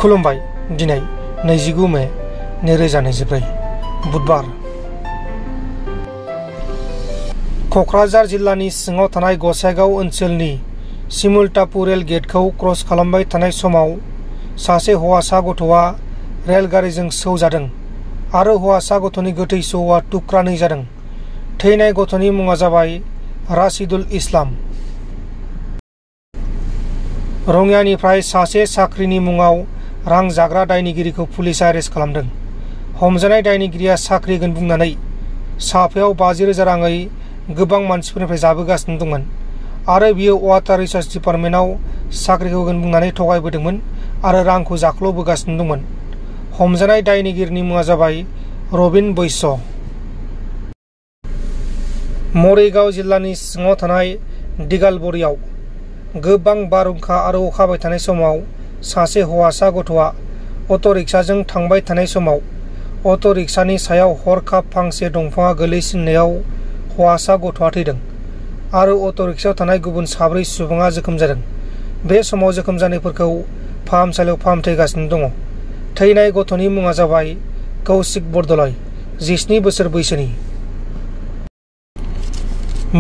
खुलुमबाय दिनै 29 मे 2024 बुधबार क'क्राझार जिल्लानि सिङाव थानाय गसाइगाव ओनसोलनि सिमुलटापु रेल गेटखौ क्रस खालामबाय थानाय समाव सासे हौवासा गथ'आ रेलगारिजों सौजादों आरो हौवासा गथ'नि गोथै सह'आ थुख्रानै जादों। थैनाय गथ'नि मुङा जाबाय राशिदुल इस्लाम। रङियानिफ्राय सासे साख्रिनि मुङाव रां जाग्रा दायनिगिरिखौ पुलिसआ एरेस्ट खालामदों। हमजानाय दायनिगिरिया साख्रि होगोन बुंनानै साफायाव 50,000 राङै गोबां मानसिफोरनिफ्राय जाबोगासिनो दंमोन आरो बियो वाटार रिसर्स डिपार्टमेन्टआव साख्रिखौ होगोन बुंनानै थगायबोदोंमोन आरो रांखौ जाख्ल'बोगासिनो दंमोन। हमजानाय दायनिगिरिनि मुङा जाबाय रबिन बैश्य। मरिगाव जिल्लानि सिङाव थानाय दिगालबरियाव गोबां बारहुंखा आरो अखा हाबाय थानाय समाव सासे हौवासा गथ'आ अट' रिक्साजों थांबाय थानाय समाव अट' रिक्सानि सायाव हरखाब फांसे दंफाङा गोलैसिननायाव हौवासा गथ'आ थैदों आरो अट' रिक्सायाव थानाय गुबुन 4 सुबुङा जोखोम जादों। बे समाव जोखोम जानायफोरखौ फाहामसालियाव फाहामथायगासिनो दङ। थैनाय गथ'नि मुङा जाबाय कौशिक बरदलै, 17 बोसोर बैसोनि।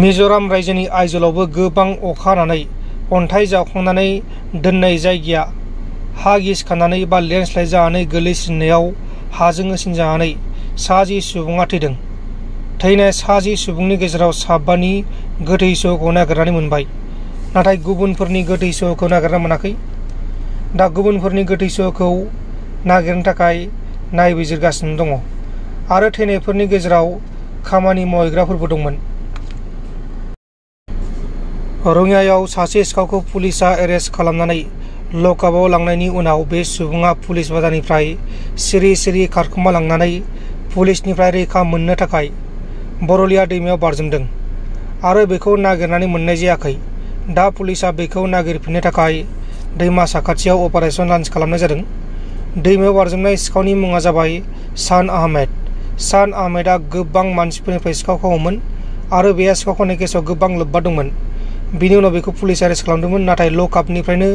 मिज'राम रायजोनि आइजलावबो गोबां अखा हानानै अन्थाइ जावखांनानै दोननाय जायगाया हा गिसिखानानै बा लेन्डस्लाइड जानानै गोलैसिननायाव हाजों होसिनजानानै 10 सुबुङा थैदों। थैनाय 10 सुबुंनि गेजेराव 5नि गोथै सह'खौ नागिरनानै मोनबाय, नाथाय गुबुनफोरनि गोथै सह'खौ नागिरना मोनाखै। दा गुबुनफोरनि गोथै सह'खौ नागिरनो थाखाय नायबिजिरगासिनो दङ आरो थैनायफोरनि गेजेराव खामानि मावहैग्राफोरबो दंमोन। रङियायाव सासे सिखावखौ पुलिसआ एरेस्ट खालामनानै लकआपआव लांनायनि उनाव बे सुबुङा पुलिस बाजारनिफ्राय सिरि सिरि खारखोमा लांनानै पुलिसनिफ्राय रैखा मोननो थाखाय बरलिया दैमायाव बारजुमदों आरो बेखौ नागिरनानै मोननाय जायाखै। दा पुलिसआ बेखौ नागिरफिननो थाखाय दैमा साखाथियाव अपारेशन लन्च खालामनाय जादों। दैमायाव बारजुमनाय सिखावनि मुङा जाबाय सान आहमेद। सान आहमेदआ गोबां मानसिफोरनिफ्राय सिखाव खावोमोन आरो बे सिखाव खावनाय केसआव गोबां लोब्बा दंमोन। बिनि उनाव बेखौ पुलिसआ एरेस्ट खालामदोंमोन, नाथाय लकआपनिफ्रायनो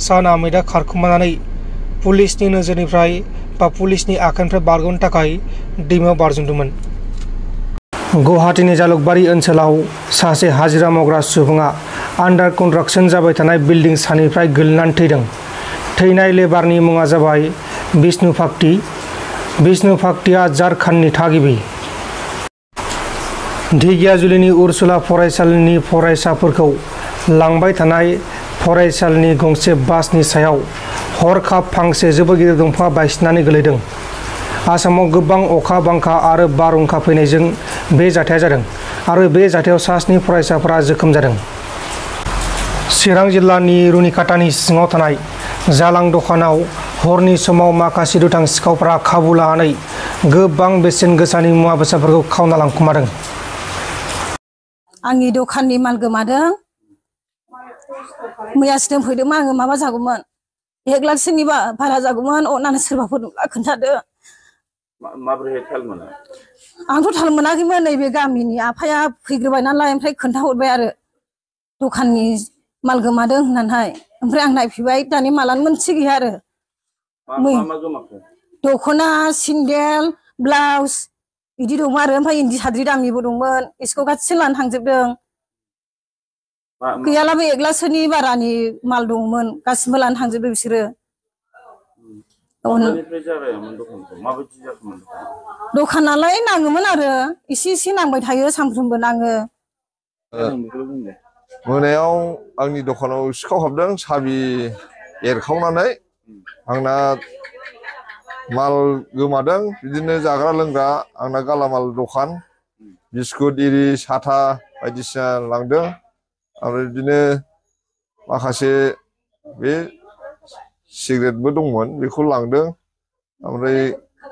सान आहमेदआ खारखोमानानै पुलिसनि नोजोरनिफ्राय बा पुलिसनि आखाइनिफ्राय बारग'नो थाखाय दैमायाव बारजुमदोंमोन। गुवाहाटीनि जालुकबारी ओनसोलाव सासे हाजिरा मावग्रा सुबुङा आन्डार कन्स्ट्राक्शन जाबाय थानाय बिल्डिं सानिफ्राय गोलैनानै थैदों। थैनाय लेबारनि मुङा जाबाय बिष्णु फाक्ति। बिष्णु फाक्तिआ झारखन्डनि थागिबि। ढेकियाजुलिनि उर्सुला फरायसालिनि फरायसाफोरखौ लांबाय थानाय फरायसालिनि गंसे बासनि सायाव हरखाब फांसे जोबोर गिदिर दंफाङा बायसिननानै गोलैदों। आसामाव गोबां अखा बांखा आरो बारहुंखा फैनायजों बे जाथाया जादों आरो बे जाथायाव 7 फरायसाफोरा जोखोम जादों। चिरां जिल्लानि रुनिकाटानि सिङाव थानाय जालां दखानाव हरनि समाव माखासे दुथां सिखावफोरा खाबु लानानै गोबां बेसेन गोसानि मुवा बेसादफोरखौ खावना लांखुमादों। आंनि दखाननि माल गोमादों। मैयासो दोनफैदोंमोन आङो, माबा जागौमोन 1 लाखसोनि बारा जागौमोन। अननानै सोरबाफोर नुब्ला खोन्थादो। माबोरैहाय थाल मोना? आंथ' थाल मोनाखैमोन। नैबे गामिनि आफाया फैग्रोबाय नालाय, ओमफ्राय खोन्थाहरबाय आरो दखाननि माल गोमादों होननानैहाय। ओमफ्राय आं नायफैबाय, दानि मालानो मोनसे गैया आरो। मा गोमाखो? दख'ना, सिन्देल, ब्लाउस बिदि दंमोन आरो ओमफ्राय इन्दि साद्रि दामिबो दंमोन। इसोरखौ गासिबो लानो थांजोबदों। गैयालाबो 1 लाखसोनि बारानि माल दंमोन, गासिबो लानो थांजोबदों बिसोरो। माब्लानिफ्राय जागायामोन दखानखौ? माबायदि जाखोमोन? दखानालाय नाङोमोन आरो एसे नांबाय थायो, सानफ्रोमबो नाङो। मोनायाव आंनि दखानाव सिखाव हाबदों, साबि एरखावनानै आंना माल गोमादों। बिदिनो जाग्रा लोंग्रा, आंना गालामाल दखान, बिस्कुट इरि साथा बायदिसिना लांदों। ओमफ्राय बिदिनो माखासे बे सिगारेटबो दंमोन, बेखौ लांदों। ओमफ्राय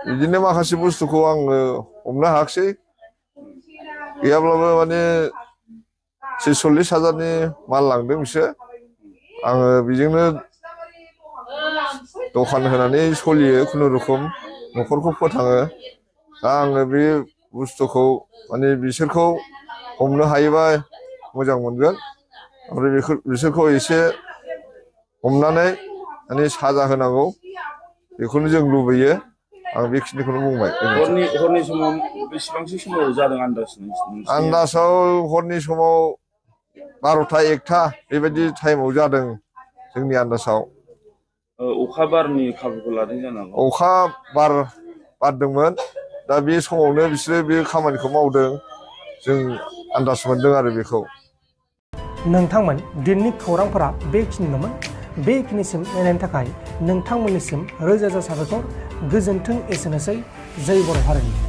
बिदिनो माखासे बुस्थुखौ आङो हमनो हायाखिसै। गैयाब्लाबो माने 30-40 माल लांदों बिसोर। आङो बेजोंनो दखान होनानै सोलियो, खुनुरुखुम न'खरखौ फोथाङो। दा आङो बे बुस्थुखौ माने बिसोरखौ हमनो हायोबा मोजां मोनगोन। ओमफ्राय बिसोरखौ एसे हमनानै माने साजा होनांगौ। बेखौनो जों लुबैयो आं बेखिनिखौनो बुंबाय हरनि समाव बेसेबांसो समाव जादों आन्दाजाव हरनि समाव 12टा 1टा बेबायदि टाइमाव जादों जोंनि आन्दाजाव अखा बारनि खाबुखौ लादों जानांगौ अखा बार बारदोंमोन दा बे समावनो बिसोरो बे खामानिखौ मावदों जों आन्दाज मोनदों आरो बेखौ नोंथांमोन दिननि खौरांफोरा बेखिनिल'मोन बेखिनिसिम नायनायनि थाखाय नोंथांमोननिसिम रोजा रोजा साबायखर गोजोन्थों एसेनोसै जय बर' हारिनि